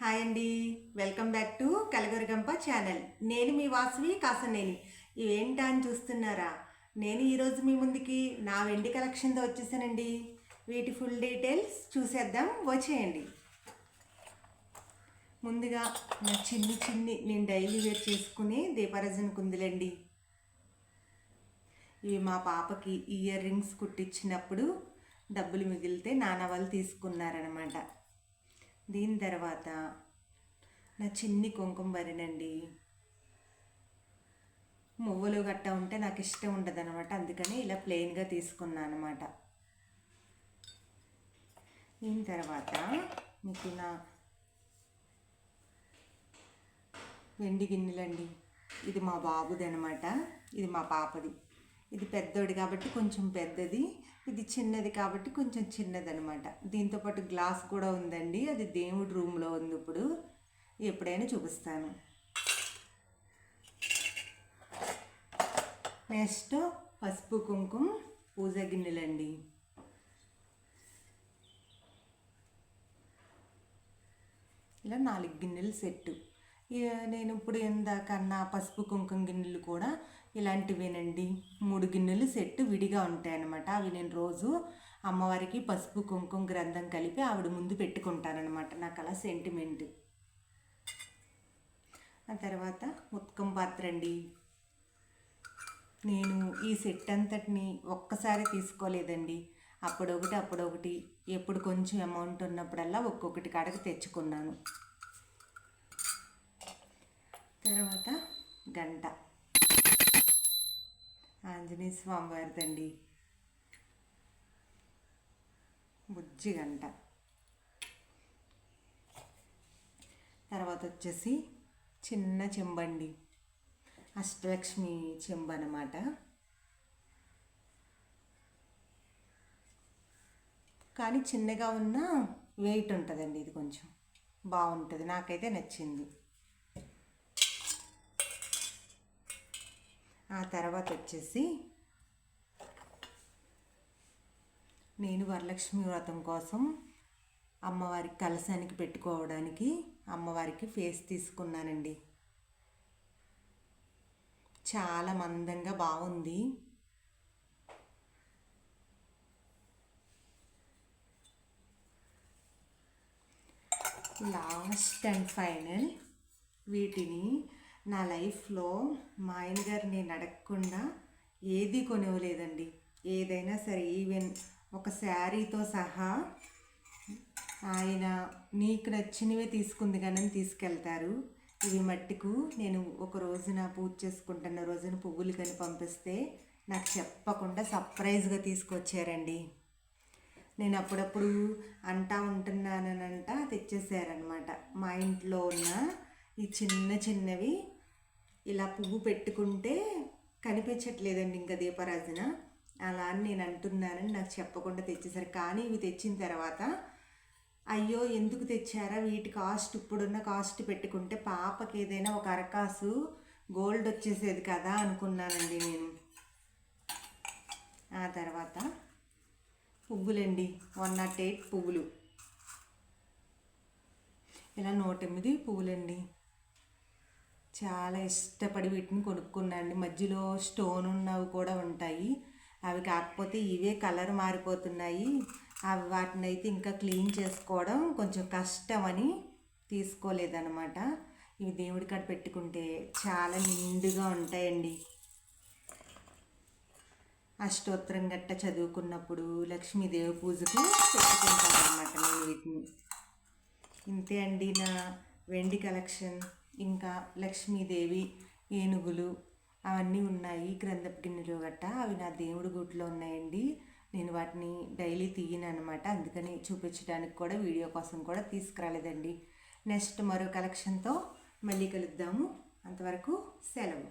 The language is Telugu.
హాయ్ అండి, వెల్కమ్ బ్యాక్ టు కలగరగంప ఛానల్. నేను మీ వాసవి కాసనేని. ఇవేంటా అని చూస్తున్నారా? నేను ఈరోజు మీ ముందుకి నా వెండి కలెక్షన్తో వచ్చేసానండి. వీటి ఫుల్ డీటెయిల్స్ చూసేద్దాం, వచ్చేయండి. ముందుగా నా చిన్ని నేను డైలీ వేర్ చేసుకునే దీపారాజన కుందులండి. ఇవి మా పాపకి ఇయర్ రింగ్స్ కుట్టించినప్పుడు డబ్బులు మిగిలితే నాన్న వాళ్ళు తీసుకున్నారనమాట. దీని తర్వాత నా చిన్ని కుంకుమ భరినండి. మువ్వలు గట్ట ఉంటే నాకు ఇష్టం ఉండదు అనమాట, అందుకని ఇలా ప్లెయిన్గా తీసుకున్నాను అనమాట. దీని తర్వాత మీకు నా వెండి గిన్నెలండి. ఇది మా బాబుది అనమాట, ఇది మా పాపది. ఇది పెద్దోడి కాబట్టి కొంచెం పెద్దది, ఇది చిన్నది కాబట్టి కొంచెం చిన్నది అనమాట. దీంతోపాటు గ్లాస్ కూడా ఉందండి, అది దేవుడి రూమ్లో ఉంది. ఇప్పుడు ఎప్పుడైనా చూపిస్తాను. నెక్స్ట్ పసుపు కుంకుమ పూజ గిన్నెలండి. ఇలా 4 గిన్నెలు సెట్టు. నేను ఇప్పుడు ఎందాకన్నా పసుపు కుంకుమ గిన్నెలు కూడా ఇలాంటివేనండి. 3 గిన్నెలు సెట్ విడిగా ఉంటాయన్నమాట. అవి నేను రోజు అమ్మవారికి పసుపు కుంకుమ గ్రంథం కలిపి ఆవిడ ముందు పెట్టుకుంటానన్నమాట. నాకు అలా సెంటిమెంట్. ఆ తర్వాత ఉత్కం పాత్ర అండి. నేను ఈ సెట్ అంతటిని ఒక్కసారి తీసుకోలేదండి, అప్పుడొకటి ఎప్పుడు కొంచెం అమౌంట్ ఉన్నప్పుడల్లా ఒక్కొక్కటి కాడకి తెచ్చుకున్నాను. తర్వాత గంట, ఆంజనేయ స్వామి వారిదండి, బుజ్జి గంట. తర్వాత వచ్చేసి చిన్న చెంబండి, అష్టలక్ష్మి చెంబు అన్నమాట. కానీ చిన్నగా ఉన్న వెయిట్ ఉంటుందండి, ఇది కొంచెం బాగుంటుంది, నాకైతే నచ్చింది. ఆ తర్వాత వచ్చేసి నేను వరలక్ష్మి వ్రతం కోసం అమ్మవారికి కలశానికి పెట్టుకోవడానికి అమ్మవారికి ఫేస్ తీసుకున్నానండి. చాలా మందంగా బాగుంది. లాస్ట్ అండ్ ఫైనల్, వీటిని నా లైఫ్లో మా ఆయన గారు నేను అడగకుండా ఏది కొనివ్వలేదండి. ఏదైనా సరే, ఈవెన్ ఒక శారీతో సహా ఆయన నీకు నచ్చినవే తీసుకుంది కానీ తీసుకెళ్తారు. ఇవి మట్టుకు నేను ఒక రోజున పూజ చేసుకుంటున్న రోజున పువ్వులు కానీ పంపిస్తే నాకు చెప్పకుండా సర్ప్రైజ్గా తీసుకొచ్చారండి. నేను అప్పుడప్పుడు అంటా ఉంటున్నానంట తెచ్చేసారనమాట. మా ఇంట్లో ఉన్న ఈ చిన్నవి ఇలా పువ్వు పెట్టుకుంటే కనిపించట్లేదండి ఇంకా దీపారాజన, అలా అని నేను అంటున్నానని నాకు చెప్పకుండా తెచ్చేసారు. కానీ ఇవి తెచ్చిన తర్వాత అయ్యో ఎందుకు తెచ్చారా, వీటి కాస్ట్ ఇప్పుడున్న కాస్ట్ పెట్టుకుంటే పాపకి ఏదైనా ఒక అరకాసు గోల్డ్ వచ్చేసేది కదా అనుకున్నానండి నేను. ఆ తర్వాత పువ్వులండి, 108 పువ్వులు, ఇలా 108 పువ్వులండి. చాలా ఇష్టపడి వీటిని కొనుక్కున్నాండి. మధ్యలో స్టోన్ ఉన్నవి కూడా ఉంటాయి, అవి కాకపోతే ఇవే కలర్ మారిపోతున్నాయి. అవి వాటిని అయితే ఇంకా క్లీన్ చేసుకోవడం కొంచెం కష్టమని తీసుకోలేదన్నమాట. ఇవి దేవుడి కాడ పెట్టుకుంటే చాలా నిండుగా ఉంటాయండి. అష్టోత్తరం గట్ట చదువుకున్నప్పుడు లక్ష్మీదేవి పూజకు పెట్టుకుంటానమాట నేను వీటిని. ఇంతే అండి నా వెండి కలెక్షన్. ఇంకా లక్ష్మీదేవి ఏనుగులు అవన్నీ ఉన్నాయి, గ్రంథపు గిన్నెలు గట్ట, అవి నా దేవుడి గుడిలో ఉన్నాయండి. నేను వాటిని డైలీ తీయను అనమాట, అందుకని చూపించడానికి కూడా వీడియో కోసం కూడా తీసుకురాలేదండి. నెక్స్ట్ మరో కలెక్షన్తో మళ్ళీ కలుద్దాము. అంతవరకు సెలవు.